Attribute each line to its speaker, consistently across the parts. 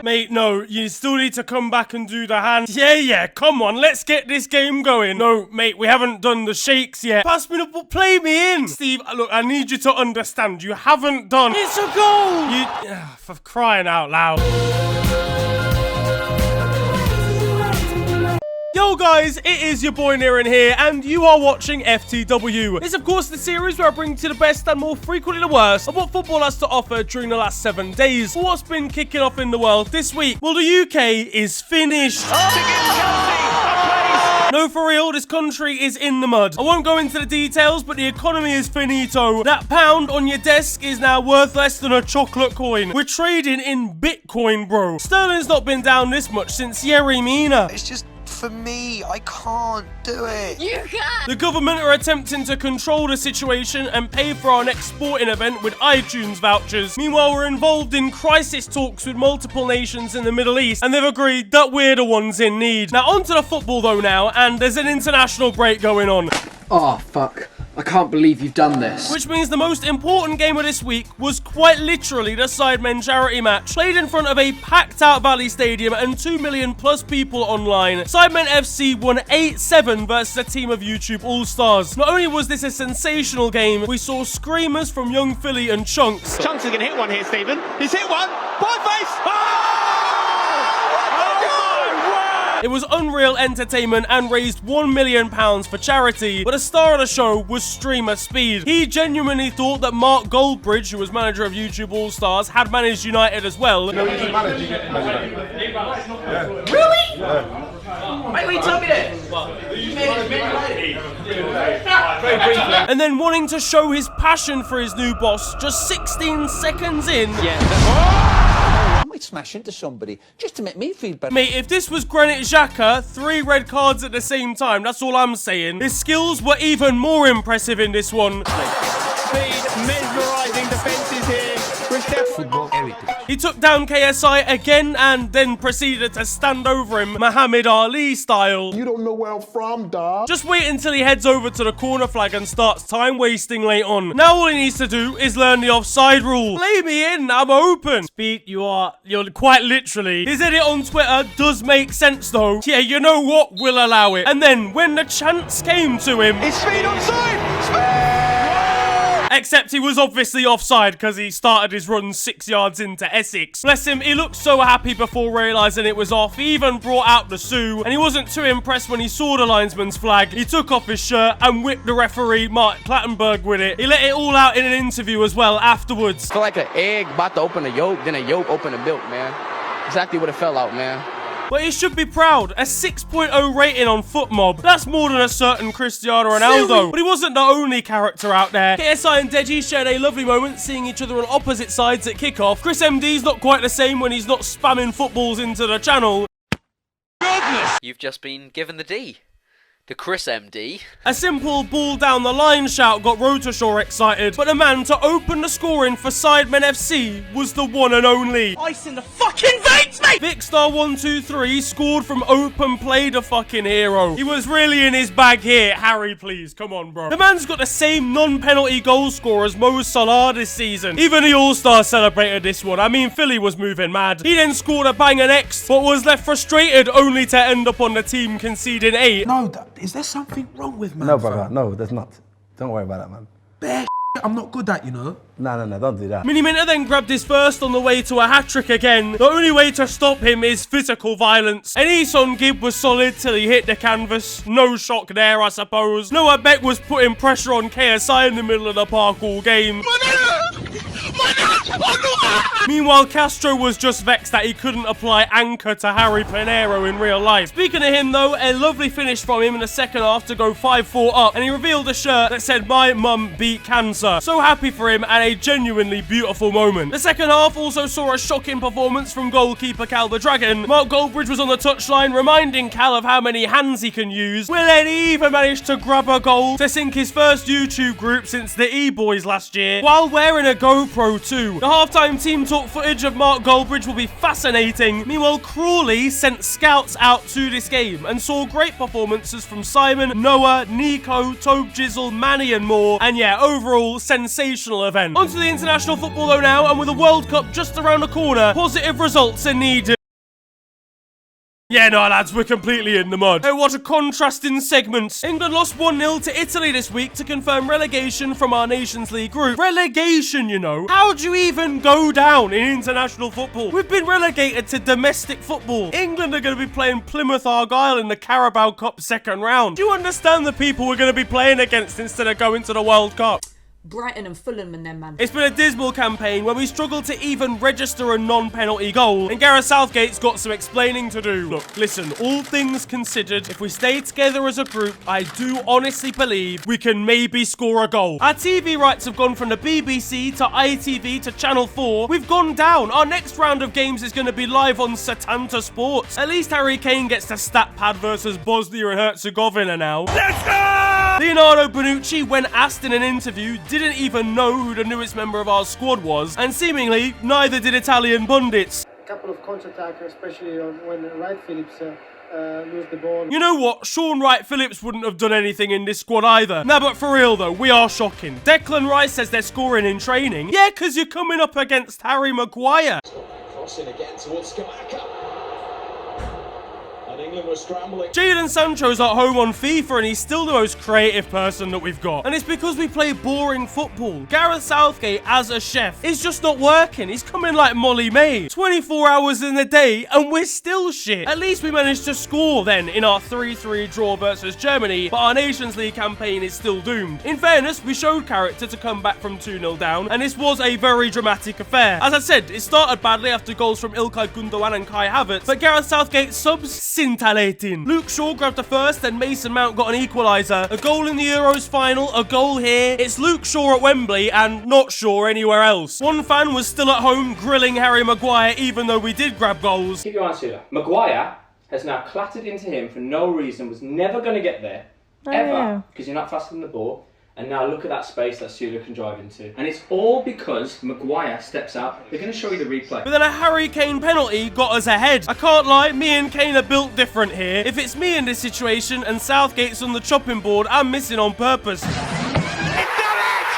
Speaker 1: Mate, no, you still need to come back and do the hands. Yeah, come on, let's get this game going. No, mate, we haven't done the shakes yet. Pass me the ball, play me in. Steve, look, I need you to understand, you haven't done. It's a goal! For crying out loud. Yo guys, it is your boy Niran here, and you are watching FTW. It's of course the series where I bring to you the best and more frequently the worst of what football has to offer during the last 7 days. But what's been kicking off in the world this week? Well, the UK is finished. No, for real, this country is in the mud. I won't go into the details, but the economy is finito. That pound on your desk is now worth less than a chocolate coin. We're trading in Bitcoin, bro. Sterling's not been down this much since Yerry Mina.
Speaker 2: It's just... for me, I can't do it.
Speaker 3: You can!
Speaker 1: The government are attempting to control the situation and pay for our next sporting event with iTunes vouchers. Meanwhile, we're involved in crisis talks with multiple nations in the Middle East, and they've agreed that we're the ones in need. Now, onto the football though now, and there's an international break going on.
Speaker 4: Oh, fuck. I can't believe you've done this.
Speaker 1: Which means the most important game of this week was quite literally the Sidemen charity match. Played in front of a packed out Valley Stadium and 2 million plus people online. Sidemen FC won 8-7 versus a team of YouTube All-Stars. Not only was this a sensational game, we saw screamers from Young Philly and Chunkz.
Speaker 5: Chunkz is going to hit one here, Stephen. He's hit one. Ball face. Oh!
Speaker 1: It was unreal entertainment and raised £1 million for charity, but the star of the show was streamer Speed. He genuinely thought that Mark Goldbridge, who was manager of YouTube All-Stars, had managed United as well.
Speaker 6: No, he's managing yeah.
Speaker 4: Really?
Speaker 6: Yeah.
Speaker 4: Wait, tell me that.
Speaker 1: And then wanting to show his passion for his new boss just 16 seconds in.
Speaker 7: I might smash into somebody just to make me feel better.
Speaker 1: Mate, if this was Granit Xhaka, 3 red cards at the same time, that's all I'm saying. His skills were even more impressive in this one.
Speaker 5: Speed, mesmerising defences here.
Speaker 7: Football heritage.
Speaker 1: He took down KSI again and then proceeded to stand over him, Muhammad Ali style.
Speaker 6: You don't know where I'm from, dog.
Speaker 1: Just wait until he heads over to the corner flag and starts time wasting late on. Now all he needs to do is learn the offside rule. Play me in, I'm open. Speed, you're quite literally. His edit on Twitter does make sense though. Yeah, you know what? We'll allow it. And then when the chance came to him,
Speaker 5: Is Speed onside? Speed!
Speaker 1: except he was obviously offside because he started his run 6 yards into Essex. Bless him, he looked so happy before realising it was off. He even brought out the Sue, and he wasn't too impressed when he saw the linesman's flag. He took off his shirt and whipped the referee, Mark Clattenburg, with it. He let it all out in an interview as well afterwards.
Speaker 8: Feel like an egg about to open a yolk, then a yolk open the milk, man. Exactly what it felt like, man.
Speaker 1: But he should be proud. A 6.0 rating on FootMob. That's more than a certain Cristiano Ronaldo. But he wasn't the only character out there. KSI and Dizzee shared a lovely moment seeing each other on opposite sides at kickoff. Chris MD's not quite the same when he's not spamming footballs into the channel.
Speaker 3: Goodness! You've just been given the D. To Chris MD.
Speaker 1: A simple ball down the line shout got Rotoshaw excited, but the man to open the scoring for Sidemen FC was the one and only.
Speaker 5: Ice in the fucking veins, mate!
Speaker 1: Vicstar123 scored from open play, the fucking hero. He was really in his bag here. Harry, please, come on, bro. The man's got the same non-penalty goal score as Mo Salah this season. Even the All-Stars celebrated this one. I mean, Philly was moving mad. He then scored a banger next, but was left frustrated only to end up on the team conceding 8.
Speaker 9: No, is there something wrong with man?
Speaker 10: No, brother, no, there's not. Don't worry about that, man.
Speaker 9: Bare I'm not good at, you know.
Speaker 10: No, don't do that.
Speaker 1: Miniminter then grabbed his first on the way to a hat-trick again. The only way to stop him is physical violence. And Eson Gibb was solid till he hit the canvas. No shock there, I suppose. Noah Beck was putting pressure on KSI in the middle of the park all game. Meanwhile, Castro was just vexed that he couldn't apply anchor to Harry Pinheiro in real life. Speaking of him though, a lovely finish from him in the second half to go 5-4 up, and he revealed a shirt that said "My mum beat cancer." So happy for him and a genuinely beautiful moment. The second half also saw a shocking performance from goalkeeper Cal the Dragon. Mark Goldbridge was on the touchline reminding Cal of how many hands he can use. Will then he even managed to grab a goal to sink his first YouTube group since the E-Boys last year while wearing a GoPro 0-2. The halftime team talk footage of Mark Goldbridge will be fascinating. Meanwhile, Crawley sent scouts out to this game and saw great performances from Simon, Noah, Nico, Tobe Jizzle, Manny and more. And yeah, overall, sensational event. Onto the international football though now, and with the World Cup just around the corner, positive results are needed. Yeah, no, lads, we're completely in the mud. Hey, what a contrasting segment. England lost 1-0 to Italy this week to confirm relegation from our Nations League group. Relegation, you know. How do you even go down in international football? We've been relegated to domestic football. England are going to be playing Plymouth Argyle in the Carabao Cup second round. Do you understand the people we're going to be playing against instead of going to the World Cup?
Speaker 11: Brighton and Fulham and them, man.
Speaker 1: It's been a dismal campaign where we struggled to even register a non-penalty goal, and Gareth Southgate's got some explaining to do. Look, listen, all things considered, if we stay together as a group, I do honestly believe we can maybe score a goal. Our TV rights have gone from the BBC to ITV to Channel 4. We've gone down. Our next round of games is going to be live on Setanta Sports. At least Harry Kane gets to stat pad versus Bosnia and Herzegovina now. Let's go! Leonardo Bonucci, when asked in an interview, didn't even know who the newest member of our squad was, and seemingly neither did Italian pundits.
Speaker 12: A couple of counter-attackers, especially when Wright Phillips lose the ball.
Speaker 1: You know what? Sean Wright Phillips wouldn't have done anything in this squad either. Nah, but for real though, we are shocking. Declan Rice says they're scoring in training. Yeah, because you're coming up against Harry Maguire.
Speaker 13: Crossing again towards Skamaka. England were scrambling.
Speaker 1: Jadon Sancho's at home on FIFA and he's still the most creative person that we've got. And it's because we play boring football. Gareth Southgate as a chef is just not working. He's coming like Molly May. 24 hours in a day and we're still shit. At least we managed to score then in our 3-3 draw versus Germany, but our Nations League campaign is still doomed. In fairness, we showed character to come back from 2-0 down, and this was a very dramatic affair. As I said, it started badly after goals from Ilkay Gundogan and Kai Havertz, but Gareth Southgate subs scintillating. Luke Shaw grabbed the first, then Mason Mount got an equaliser. A goal in the Euros final, a goal here. It's Luke Shaw at Wembley and not Shaw anywhere else. One fan was still at home grilling Harry Maguire even though we did grab goals.
Speaker 14: Keep your eyes here. Maguire has now clattered into him for no reason, was never going to get there, ever, because you're not faster than the ball. And now look at that space that Sula can drive into. And it's all because Maguire steps out. They're going to show you the replay.
Speaker 1: But then a Harry Kane penalty got us ahead. I can't lie, me and Kane are built different here. If it's me in this situation and Southgate's on the chopping board, I'm missing on purpose.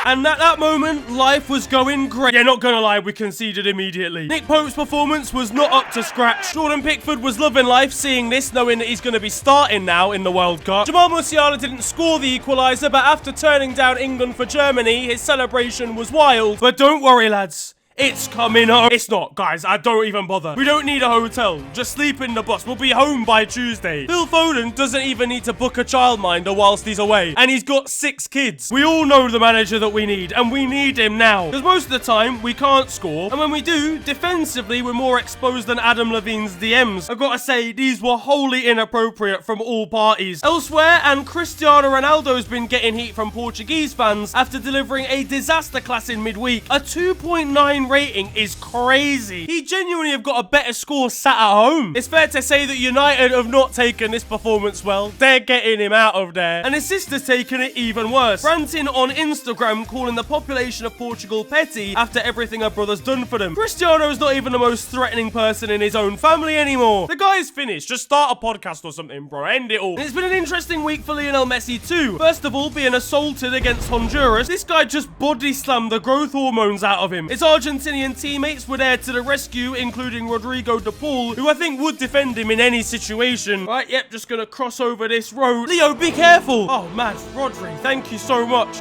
Speaker 1: And at that moment, life was going great. Yeah, not gonna lie, we conceded immediately. Nick Pope's performance was not up to scratch. Jordan Pickford was loving life seeing this, knowing that he's going to be starting now in the World Cup. Jamal Musiala didn't score the equaliser, but after turning down England for Germany, his celebration was wild. But don't worry, lads. It's coming home. It's not, guys. I don't even bother. We don't need a hotel. Just sleep in the bus. We'll be home by Tuesday. Phil Foden doesn't even need to book a childminder whilst he's away. And he's got 6 kids. We all know the manager that we need. And we need him now. Because most of the time, we can't score. And when we do, defensively, we're more exposed than Adam Levine's DMs. I've got to say, these were wholly inappropriate from all parties. Elsewhere, and Cristiano Ronaldo's been getting heat from Portuguese fans after delivering a disaster class in midweek. A 2.9 rating is crazy. He genuinely have got a better score sat at home. It's fair to say that United have not taken this performance well. They're getting him out of there. And his sister's taken it even worse, ranting on Instagram calling the population of Portugal petty after everything her brother's done for them. Cristiano's not even the most threatening person in his own family anymore. The guy's finished. Just start a podcast or something, bro. End it all. And it's been an interesting week for Lionel Messi too. First of all, being assaulted against Honduras, this guy just body slammed the growth hormones out of him. It's Argentinian teammates were there to the rescue, including Rodrigo de Paul, who I think would defend him in any situation. Right, yep, just gonna cross over this road. Leo, be careful! Oh, man, Rodri, thank you so much.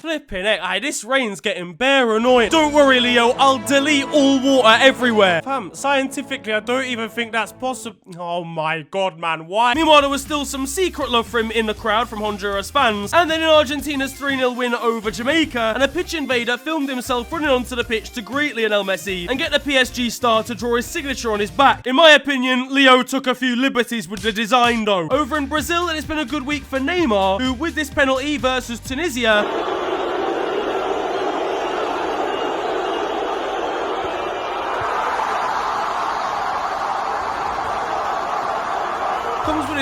Speaker 1: Flipping heck, aye, this rain's getting bare annoying. Don't worry, Leo, I'll delete all water everywhere. Fam, scientifically, I don't even think that's possible. Oh my god, man, why? Meanwhile, there was still some secret love for him in the crowd from Honduras fans. And then in Argentina's 3-0 win over Jamaica, and a pitch invader filmed himself running onto the pitch to greet Lionel Messi and get the PSG star to draw his signature on his back. In my opinion, Leo took a few liberties with the design though. Over in Brazil, and it's been a good week for Neymar, who with this penalty versus Tunisia,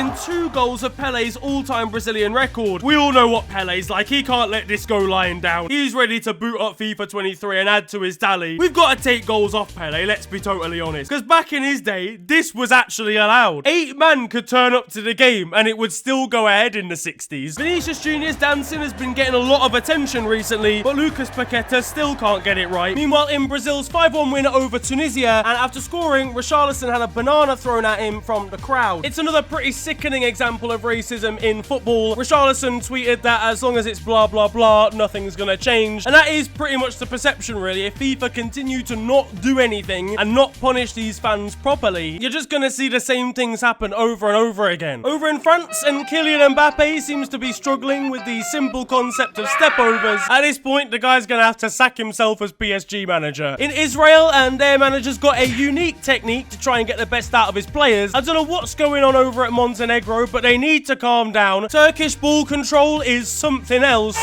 Speaker 1: within 2 goals of Pele's all-time Brazilian record. We all know what Pele's like. He can't let this go lying down. He's ready to boot up FIFA 23 and add to his tally. We've got to take goals off Pele, let's be totally honest. Because back in his day, this was actually allowed. 8 men could turn up to the game and it would still go ahead in the 60s. Vinicius Jr.'s dancing has been getting a lot of attention recently, but Lucas Paqueta still can't get it right. Meanwhile, in Brazil's 5-1 win over Tunisia, and after scoring, Richarlison had a banana thrown at him from the crowd. It's another pretty sickening example of racism in football. Richarlison tweeted that as long as it's blah blah blah, nothing's gonna change. And that is pretty much the perception really. If FIFA continue to not do anything and not punish these fans properly, you're just gonna see the same things happen over and over again. Over in France, and Kylian Mbappe seems to be struggling with the simple concept of stepovers. At this point, the guy's gonna have to sack himself as PSG manager. In Israel, and their manager's got a unique technique to try and get the best out of his players. I don't know what's going on over at Montenegro, but they need to calm down. Turkish ball control is something else.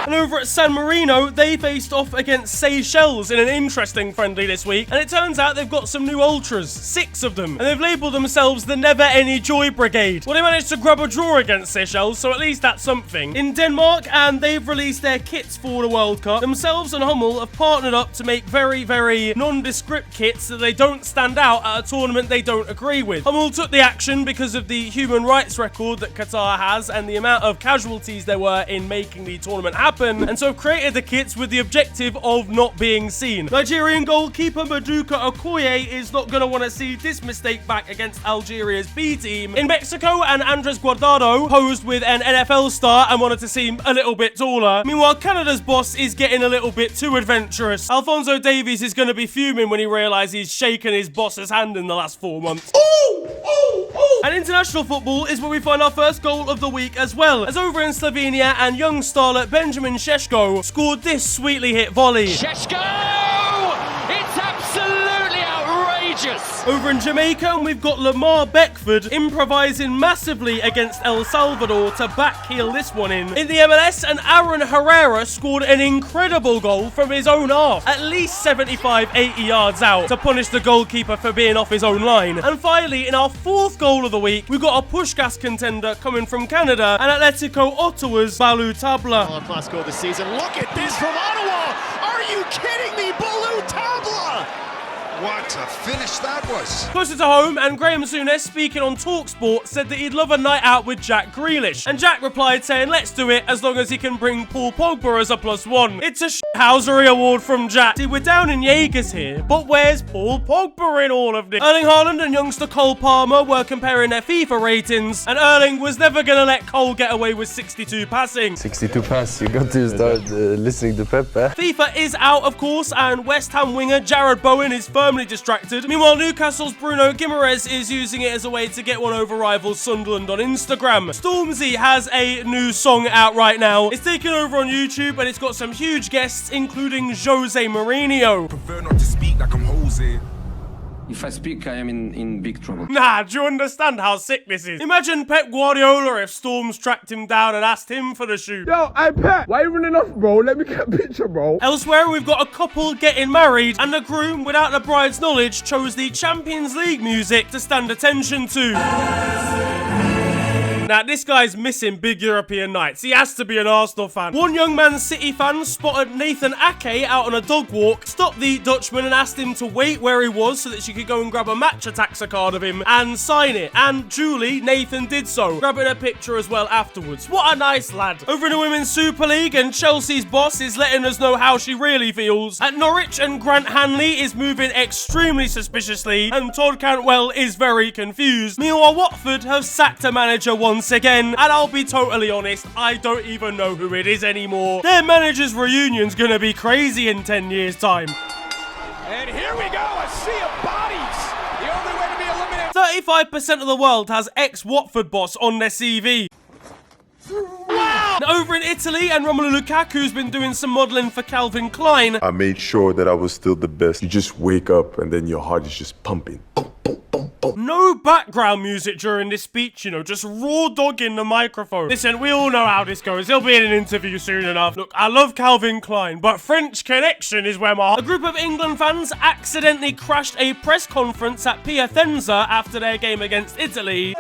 Speaker 1: And over at San Marino, they faced off against Seychelles in an interesting friendly this week. And it turns out they've got some new ultras, 6 of them. And they've labelled themselves the Never Any Joy Brigade. Well, they managed to grab a draw against Seychelles, so at least that's something. In Denmark, and they've released their kits for the World Cup. Themselves and Hummel have partnered up to make very, very nondescript kits that they don't stand out at a tournament they don't agree with. Hummel took the action because of the human rights record that Qatar has and the amount of casualties there were in making the tournament happen. And so created the kits with the objective of not being seen. Nigerian goalkeeper Maduka Okoye is not going to want to see this mistake back against Algeria's B team. In Mexico, and Andres Guardado posed with an NFL star and wanted to seem a little bit taller. Meanwhile, Canada's boss is getting a little bit too adventurous. Alphonso Davies is going to be fuming when he realises he's shaken his boss's hand in the last 4 months. And international football is where we find our first goal of the week as well, as over in Slovenia, and young starlet Benjamin Šeško scored this sweetly hit volley.
Speaker 15: Šeško! It's absolutely outrageous!
Speaker 1: Over in Jamaica, and we've got Lamar Beckford improvising massively against El Salvador to backheel this one in. In the MLS, and Aaron Herrera scored an incredible goal from his own half, at least 75-80 yards out, to punish the goalkeeper for being off his own line. And finally, in our 4th goal of the week, we've got a pushgas contender coming from Canada, and Atletico Ottawa's Balou Tabla.
Speaker 5: Oh, class goal this season. Look at this from Ottawa! Are you kidding me? Balou Tabla!
Speaker 16: What a finish that was.
Speaker 1: Closer to home, and Graham Souness, speaking on TalkSport, said that he'd love a night out with Jack Grealish. And Jack replied saying, let's do it as long as he can bring Paul Pogba as a +1. It's a shithousery award from Jack. See, we're down in Jaegers here, but where's Paul Pogba in all of this? Erling Haaland and youngster Cole Palmer were comparing their FIFA ratings, and Erling was never going to let Cole get away with 62 passing.
Speaker 17: 62 pass, you got to start listening to Pep, eh?
Speaker 1: FIFA is out, of course, and West Ham winger Jared Bowen is firmly distracted. Meanwhile, Newcastle's Bruno Guimaraes is using it as a way to get one over rivals Sunderland on Instagram. Stormzy has a new song out right now. It's taken over on YouTube and it's got some huge guests, including Jose Mourinho.
Speaker 18: Prefer not to speak like I'm Jose.
Speaker 17: If I speak, I am in big trouble.
Speaker 1: Nah, do you understand how sick this is? Imagine Pep Guardiola if Storms tracked him down and asked him for the shoot.
Speaker 6: Yo, hey Pep, why are you running off, bro? Let me get a picture, bro.
Speaker 1: Elsewhere, we've got a couple getting married, and the groom, without the bride's knowledge, chose the Champions League music to stand attention to. Now, this guy's missing big European nights. He has to be an Arsenal fan. One young Man City fan spotted Nathan Ake out on a dog walk, stopped the Dutchman and asked him to wait where he was so that she could go and grab a match taxa card of him and sign it. And duly, Nathan did so, grabbing a picture as well afterwards. What a nice lad. Over in the Women's Super League, and Chelsea's boss is letting us know how she really feels. At Norwich, and Grant Hanley is moving extremely suspiciously, and Todd Cantwell is very confused. Meanwhile, Watford have sacked a manager once again, and I'll be totally honest, I don't even know who it is anymore. Their manager's reunion's gonna be crazy in 10 years' time.
Speaker 5: And here we go, a sea of bodies. The only way to be eliminated.
Speaker 1: 35% of the world has ex-Watford boss on their CV. Wow! Now, over in Italy, and Romelu Lukaku's been doing some modelling for Calvin Klein.
Speaker 19: I made sure that I was still the best. You just wake up and then your heart is just pumping. Boom, boom, boom, boom.
Speaker 1: No background music during this speech, you know, just raw dogging the microphone. Listen, we all know how this goes. He'll be in an interview soon enough. Look, I love Calvin Klein, but French Connection is where my heart... A group of England fans accidentally crashed a press conference at Piacenza after their game against Italy.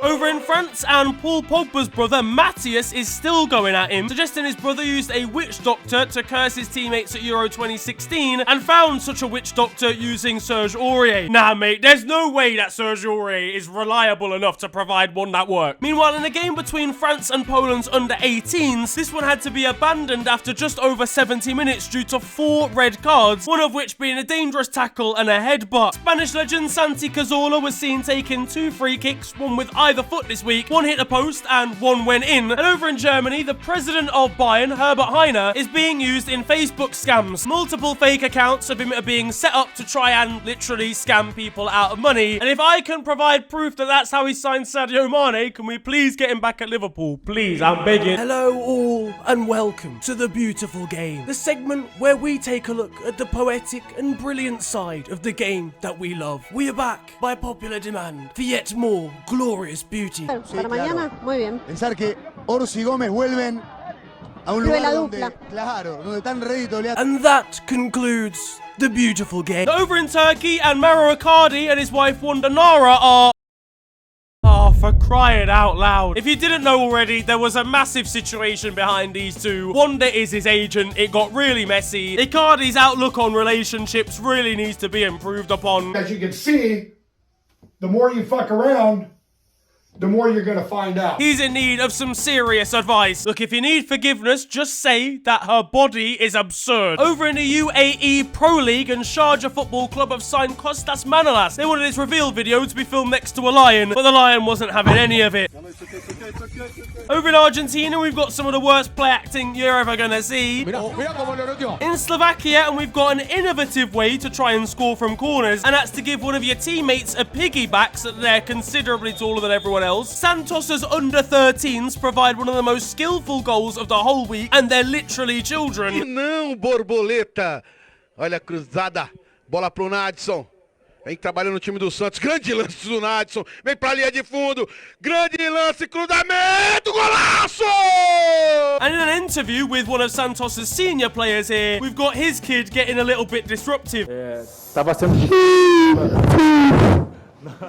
Speaker 1: Over in France, and Paul Pogba's brother Matthias is still going at him, suggesting his brother used a witch doctor to curse his teammates at Euro 2016 and found such a witch doctor using Serge Aurier. Nah, mate, there's no way that Serge Aurier is reliable enough to provide one that worked. Meanwhile, in a game between France and Poland's under-18s, this one had to be abandoned after just over 70 minutes due to 4 red cards, one of which being a dangerous tackle and a headbutt. Spanish legend Santi Cazorla was seen taking 2 free kicks, one with either foot this week, one hit the post and one went in. And over in Germany, the president of Bayern, Herbert Heiner, is being used in Facebook scams. Multiple fake accounts of him are being set up to try and literally scam people out of money. And if I can provide proof that that's how he signed Sadio Mane, can we please get him back at Liverpool? Please, I'm begging. Hello all and welcome to The Beautiful Game, the segment where we take a look at the poetic and brilliant side of the game that we love. We are back by popular demand for yet more glorious beauty.
Speaker 19: Para mañana, muy bien.
Speaker 20: Pensar que Orsi y Gómez vuelven a un lugar donde, claro, donde están ready to leer.
Speaker 1: And that concludes The Beautiful Game. Over in Turkey, and Maro Icardi and his wife Wanda Nara are... Oh, for crying out loud. If you didn't know already, there was a massive situation behind these two. Wanda is his agent. It got really messy. Icardi's outlook on relationships really needs to be improved upon.
Speaker 21: As you can see, the more you fuck around, the more you're gonna find out.
Speaker 1: He's in need of some serious advice. Look, if you need forgiveness, just say that her body is absurd. Over in the UAE Pro League, and Sharjah Football Club have signed Kostas Manolas. They wanted his reveal video to be filmed next to a lion, but the lion wasn't having any of it. Over in Argentina, we've got some of the worst play acting you're ever gonna see. In Slovakia, and we've got an innovative way to try and score from corners, and that's to give one of your teammates a piggyback so that they're considerably taller than everyone else. Santos's under-13s provide one of the most skillful goals of the whole week, and they're literally children.
Speaker 22: Não, borboleta. Olha a cruzada. Bola pro Nadson. Vem trabalhando no time do Santos. Grande lance do Nadson. Vem pra linha de fundo. Grande lance, cruzamento, golaço!
Speaker 1: And in an interview with one of Santos's senior players here, we've got his kid getting a little bit disruptive.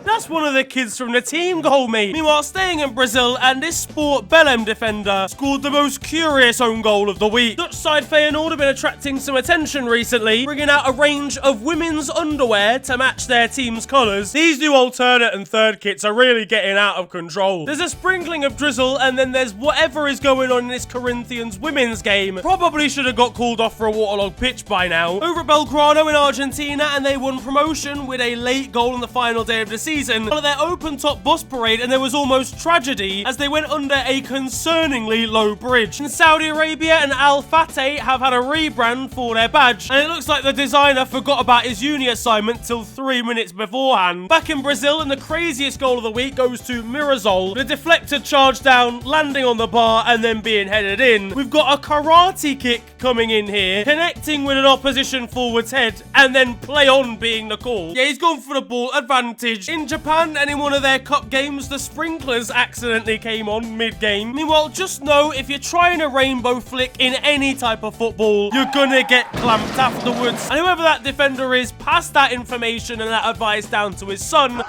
Speaker 1: That's one of the kids from the team goal, mate. Meanwhile, staying in Brazil, and this Sport Belém defender scored the most curious own goal of the week. Dutch side Feyenoord have been attracting some attention recently, bringing out a range of women's underwear to match their team's colours. These new alternate and third kits are really getting out of control. There's a sprinkling of drizzle, and then there's whatever is going on in this Corinthians women's game. Probably should have got called off for a waterlogged pitch by now. Over at Belgrano in Argentina, and they won promotion with a late goal on the final day of the season on their open-top bus parade, and there was almost tragedy as they went under a concerningly low bridge. In Saudi Arabia, and Al Fateh have had a rebrand for their badge, and it looks like the designer forgot about his uni assignment till 3 minutes beforehand. Back in Brazil, and the craziest goal of the week goes to Mirazol, the deflected charge down, landing on the bar, and then being headed in. We've got a karate kick coming in here, connecting with an opposition forward's head, and then play on being the call. Yeah, he's gone for the ball, advantage. In Japan, and in one of their cup games, the sprinklers accidentally came on mid-game. Meanwhile, just know if you're trying a rainbow flick in any type of football, you're gonna get clamped afterwards. And whoever that defender is, pass that information and that advice down to his son,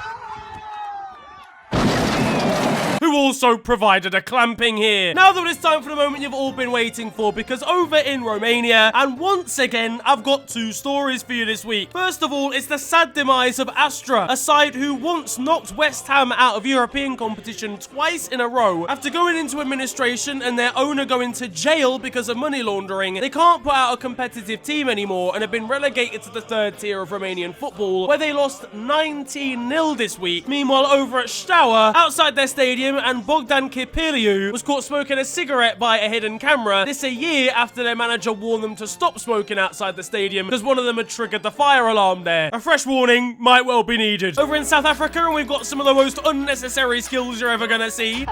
Speaker 1: who also provided a clamping here. Now though, it's time for the moment you've all been waiting for, because over in Romania, and once again, I've got 2 stories for you this week. First of all, it's the sad demise of Astra, a side who once knocked West Ham out of European competition twice in a row. After going into administration and their owner going to jail because of money laundering, they can't put out a competitive team anymore and have been relegated to the 3rd tier of Romanian football, where they lost 19-0 this week. Meanwhile, over at Steaua, outside their stadium, Stadium, and Bogdan Kirpiliu was caught smoking a cigarette by a hidden camera. This a year after their manager warned them to stop smoking outside the stadium because one of them had triggered the fire alarm there. A fresh warning might well be needed. Over in South Africa, and we've got some of the most unnecessary skills you're ever gonna see.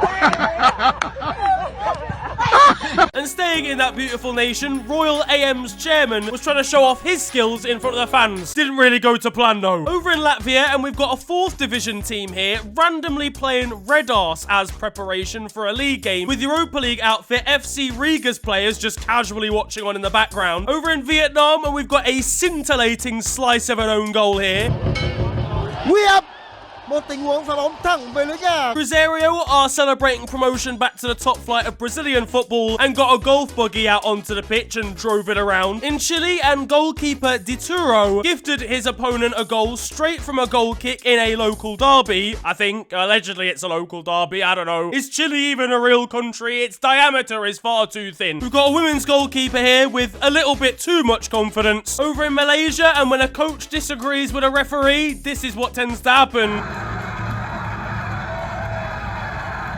Speaker 1: And staying in that beautiful nation, Royal AM's chairman was trying to show off his skills in front of the fans. Didn't really go to plan though. Over in Latvia, and we've got a 4th division team here, randomly playing Red Arse as preparation for a league game, with Europa League outfit FC Riga's players just casually watching on in the background. Over in Vietnam, and we've got a scintillating slice of an own goal here.
Speaker 5: We have một tình huống pha bóng thẳng về lưới nhà.
Speaker 1: Cruzeiro are celebrating promotion back to the top flight of Brazilian football and got a golf buggy out onto the pitch and drove it around. In Chile, and goalkeeper Dituro gifted his opponent a goal straight from a goal kick in a local derby. I think, allegedly it's a local derby, I don't know. Is Chile even a real country? Its diameter is far too thin. We've got a women's goalkeeper here with a little bit too much confidence. Over in Malaysia, and when a coach disagrees with a referee, this is what tends to happen.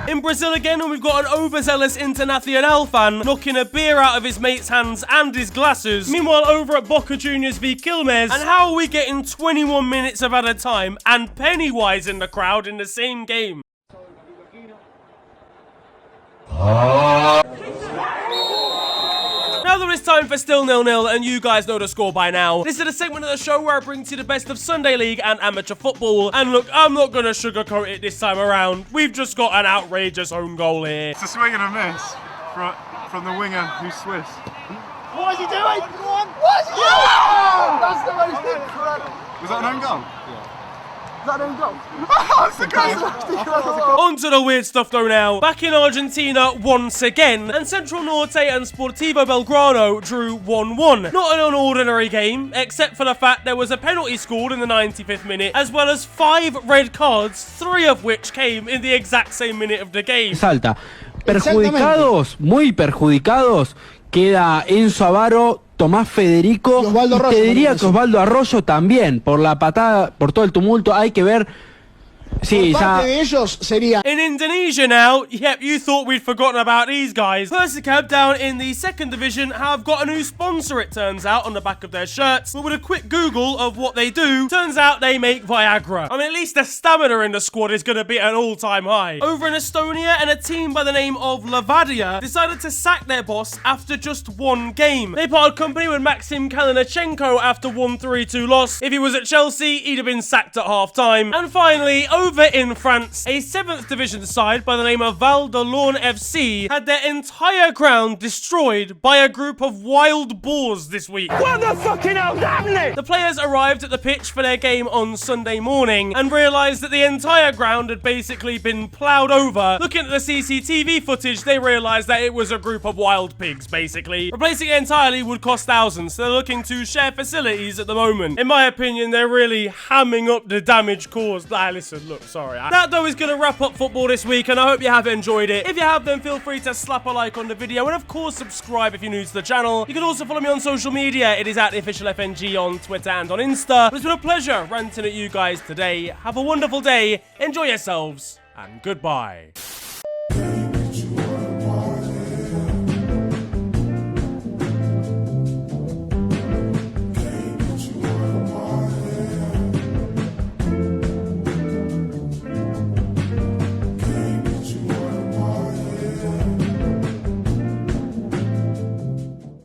Speaker 1: In Brazil again, and we've got an overzealous Internacional fan knocking a beer out of his mate's hands and his glasses. Meanwhile, over at Boca Juniors v Quilmes, and how are we getting 21 minutes of added time and Pennywise in the crowd in the same game? Now that it's time for still 0-0, and you guys know the score by now, this is a segment of the show where I bring to you the best of Sunday League and amateur football. And look, I'm not going to sugarcoat it this time around. We've just got an outrageous own goal here.
Speaker 2: It's a swing and a miss from the winger who's Swiss.
Speaker 5: What is he doing? What is he doing? That's the most incredible.
Speaker 2: Was that an own goal?
Speaker 1: On to the weird stuff though now. Back in Argentina once again, and Central Norte and Sportivo Belgrano drew 1-1. Not an unordinary game, except for the fact there was a penalty scored in the 95th minute, as well as 5 red cards, 3 of which came in the exact same minute of the game.
Speaker 8: Salta. Perjudicados, muy perjudicados, queda Enzo Avaro, Tomás Federico, y te diría que Osvaldo Arroyo también, por la patada, por todo el tumulto, hay que ver. Sí,
Speaker 5: parte de ellos sería.
Speaker 1: In Indonesia now, yep, you thought we'd forgotten about these guys. Persicab down in the 2nd division have got a new sponsor, it turns out, on the back of their shirts. But with a quick Google of what they do, turns out they make Viagra. I mean, at least the stamina in the squad is going to be at an all-time high. Over in Estonia, and a team by the name of Levadia decided to sack their boss after just 1 game. They parted company with Maxim Kalinichenko after 1-3-2 loss. If he was at Chelsea, he'd have been sacked at half-time. And finally, over in France, a 7th division side by the name of Val de Lorne FC had their entire ground destroyed by a group of wild boars this week.
Speaker 5: What the fucking hell's happening?
Speaker 1: The players arrived at the pitch for their game on Sunday morning and realised that the entire ground had basically been ploughed over. Looking at the CCTV footage, they realised that it was a group of wild pigs, basically. Replacing it entirely would cost thousands, so they're looking to share facilities at the moment. In my opinion, they're really hamming up the damage caused. Listen, look, sorry. That though is going to wrap up football this week, and I hope you have enjoyed it. If you have, then feel free to slap a like on the video, and of course subscribe if you're new to the channel. You can also follow me on social media. It is at the official FNG on Twitter and on Insta. But it's been a pleasure ranting at you guys today. Have a wonderful day, enjoy yourselves, and goodbye.